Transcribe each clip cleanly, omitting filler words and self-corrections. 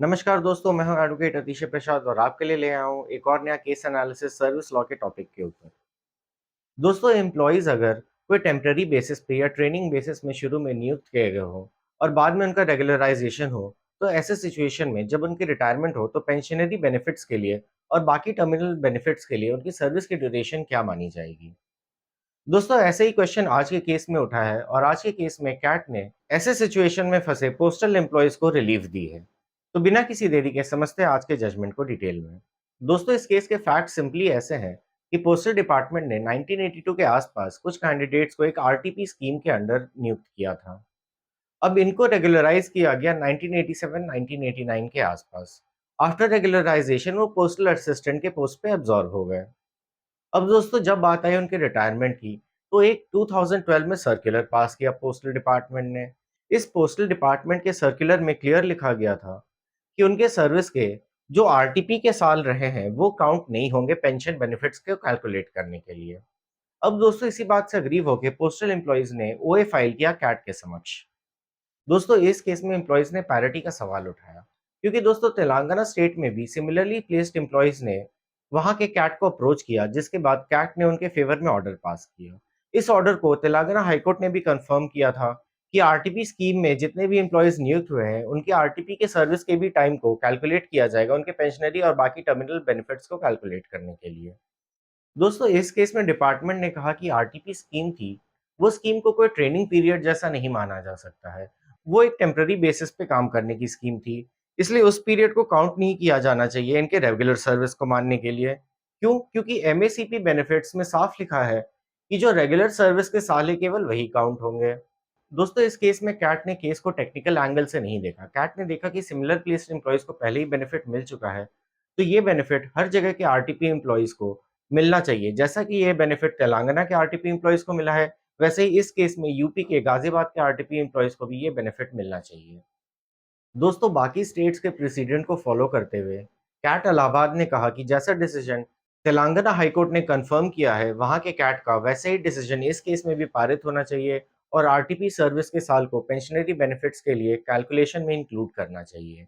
नमस्कार दोस्तों, मैं हूं एडवोकेट अतिशय प्रसाद और आपके लिए ले आया हूं एक और नया केस एनालिसिस सर्विस लॉ के टॉपिक के ऊपर। दोस्तों, एम्प्लॉइज अगर कोई टेम्पररी बेसिस पे या ट्रेनिंग बेसिस में शुरू में नियुक्त किए गए हो और बाद में उनका रेगुलराइजेशन हो, तो ऐसे सिचुएशन में जब उनकी रिटायरमेंट हो तो पेंशनरी बेनिफिट्स के लिए और बाकी टर्मिनल बेनिफिट्स के लिए उनकी सर्विस की ड्यूरेशन क्या मानी जाएगी। दोस्तों, ऐसे ही क्वेश्चन आज के केस में उठा है और आज के केस में कैट ने ऐसे सिचुएशन में फंसे पोस्टल एम्प्लॉयज को रिलीफ दी है। तो बिना किसी देरी के समझते हैं आज के जजमेंट को डिटेल में। दोस्तों, इस केस के फैक्ट सिंपली ऐसे हैं कि पोस्टल डिपार्टमेंट ने 1982 के आसपास कुछ कैंडिडेट्स को एक आरटीपी स्कीम के अंडर नियुक्त किया था। अब इनको रेगुलराइज किया गया 1987-1989 के आसपास। आफ्टर रेगुलराइजेशन वो पोस्टल असिस्टेंट के पोस्ट पे अब्सॉर्ब हो गए। अब दोस्तों, जब बात आई उनके रिटायरमेंट की, तो एक 2012 में सर्कुलर पास किया पोस्टल डिपार्टमेंट ने। इस पोस्टल डिपार्टमेंट के सर्कुलर में क्लियर लिखा गया था कि उनके सर्विस के जो आरटीपी के साल रहे हैं, वो काउंट नहीं होंगे पेंशन बेनिफिट्स को कैलकुलेट करने के लिए। अब दोस्तों, इसी बात से अग्रीव होकर पोस्टल एम्प्लॉइज ने ओए फाइल किया कैट के समक्ष। दोस्तों, इस केस में एम्प्लॉइज ने पैरिटी का सवाल उठाया, क्योंकि दोस्तों तेलंगाना स्टेट में भी सिमिलरली प्लेस्ड एम्प्लॉइज ने वहां के कैट को अप्रोच किया, जिसके बाद कैट ने उनके फेवर में ऑर्डर पास किया। इस ऑर्डर को तेलंगाना हाईकोर्ट ने भी कंफर्म किया था कि आरटीपी स्कीम में जितने भी एम्प्लॉइज नियुक्त हुए हैं, उनके आरटीपी के सर्विस के भी टाइम को कैलकुलेट किया जाएगा उनके पेंशनरी और बाकी टर्मिनल बेनिफिट्स को कैलकुलेट करने के लिए। दोस्तों, इस केस में डिपार्टमेंट ने कहा कि आरटीपी स्कीम थी, वो स्कीम को कोई ट्रेनिंग पीरियड जैसा नहीं माना जा सकता है। वो एक टेम्पररी बेसिस पे काम करने की स्कीम थी, इसलिए उस पीरियड को काउंट नहीं किया जाना चाहिए इनके रेगुलर सर्विस को मानने के लिए। क्यों? क्योंकि एमएसीपी बेनिफिट्स में साफ लिखा है कि जो रेगुलर सर्विस के साल है, केवल वही काउंट होंगे। दोस्तों, इस केस में कैट ने केस को टेक्निकल एंगल से नहीं देखा। कैट ने देखा कि सिमिलर प्लेस्ड एम्प्लॉइज को पहले ही बेनिफिट मिल चुका है, तो ये बेनिफिट हर जगह के आरटीपी एम्प्लॉइज को मिलना चाहिए। जैसा कि ये बेनिफिट तेलंगाना के आरटीपी एम्प्लॉइज को मिला है, वैसे ही इस केस में यूपी के गाजियाबाद के आरटीपी एम्प्लॉइज को भी ये बेनिफिट मिलना चाहिए। दोस्तों, बाकी स्टेट्स के प्रेसिडेंट को फॉलो करते हुए कैट इलाहाबाद ने कहा कि जैसा डिसीजन तेलंगाना हाईकोर्ट ने कंफर्म किया है वहां के कैट का, वैसे ही डिसीजन इस केस में भी पारित होना चाहिए और आरटीपी सर्विस के साल को पेंशनरी बेनिफिट्स के लिए कैलकुलेशन में इंक्लूड करना चाहिए।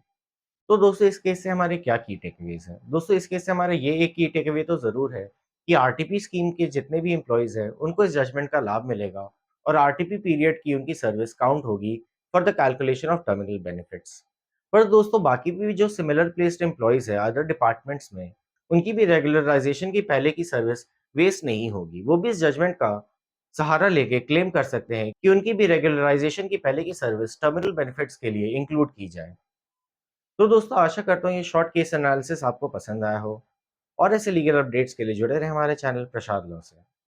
तो दोस्तों, इस केस से हमारे क्या की टेकअवेज हैं? दोस्तों, इस केस से हमारे ये एक की टेकअवे तो ज़रूर है कि आरटीपी स्कीम के जितने भी एम्प्लॉइज़ हैं, उनको इस जजमेंट का लाभ मिलेगा और आरटीपी पीरियड की उनकी सर्विस काउंट होगी for the calculation of terminal benefits. पर दोस्तों, बाकी भी जो सिमिलर प्लेस्ड एम्प्लॉइज़ हैं अदर डिपार्टमेंट्स में, उनकी भी रेगुलराइजेशन की पहले की सर्विस वेस्ट नहीं होगी। वो भी इस जजमेंट का सहारा लेके क्लेम कर सकते हैं कि उनकी भी रेगुलराइजेशन की पहले की सर्विस टर्मिनल बेनिफिट्स के लिए इंक्लूड की जाए। तो दोस्तों, आशा करता हूँ ये शॉर्ट केस एनालिसिस आपको पसंद आया हो और ऐसे लीगल अपडेट्स के लिए जुड़े रहें हमारे चैनल प्रसाद लॉ से।